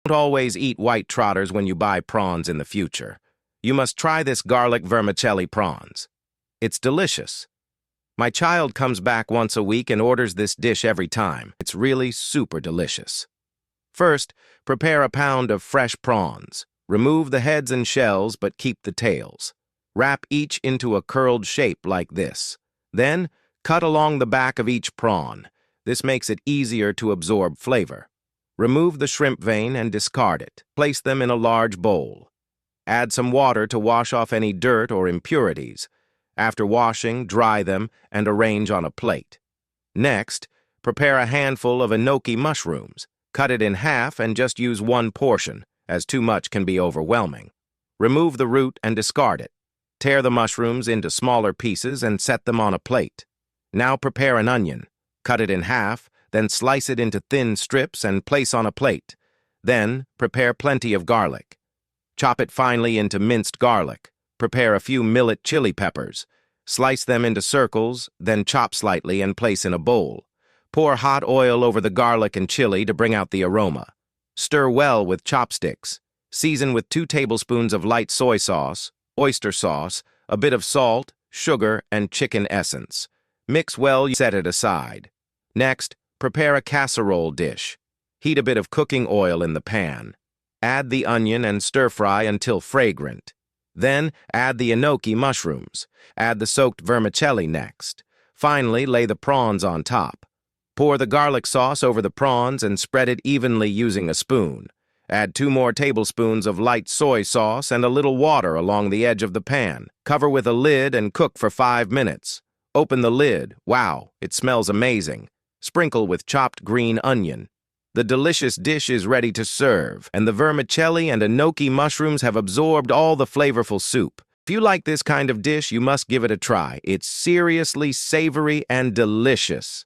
Don't always eat white trotters when you buy prawns in the future. You must try this garlic vermicelli prawns. It's delicious. My child comes back once a week and orders this dish every time. It's really super delicious. First, prepare a pound of fresh prawns. Remove the heads and shells, but keep the tails. Wrap each into a curled shape like this. Then, cut along the back of each prawn. This makes it easier to absorb flavor. Remove the shrimp vein and discard it. Place them in a large bowl. Add some water to wash off any dirt or impurities. After washing, dry them and arrange on a plate. Next, prepare a handful of enoki mushrooms. Cut it in half and just use one portion, as too much can be overwhelming. Remove the root and discard it. Tear the mushrooms into smaller pieces and set them on a plate. Now prepare an onion. Cut it in half, then slice it into thin strips and place on a plate. Then, prepare plenty of garlic. Chop it finely into minced garlic. Prepare a few millet chili peppers. Slice them into circles, then chop slightly and place in a bowl. Pour hot oil over the garlic and chili to bring out the aroma. Stir well with chopsticks. Season with 2 tablespoons of light soy sauce, oyster sauce, a bit of salt, sugar, and chicken essence. Mix well, set it aside. Next, prepare a casserole dish. Heat a bit of cooking oil in the pan. Add the onion and stir-fry until fragrant. Then, add the enoki mushrooms. Add the soaked vermicelli next. Finally, lay the prawns on top. Pour the garlic sauce over the prawns and spread it evenly using a spoon. Add 2 more tablespoons of light soy sauce and a little water along the edge of the pan. Cover with a lid and cook for 5 minutes. Open the lid. Wow, it smells amazing. Sprinkle with chopped green onion. The delicious dish is ready to serve, and the vermicelli and enoki mushrooms have absorbed all the flavorful soup. If you like this kind of dish, you must give it a try. It's seriously savory and delicious.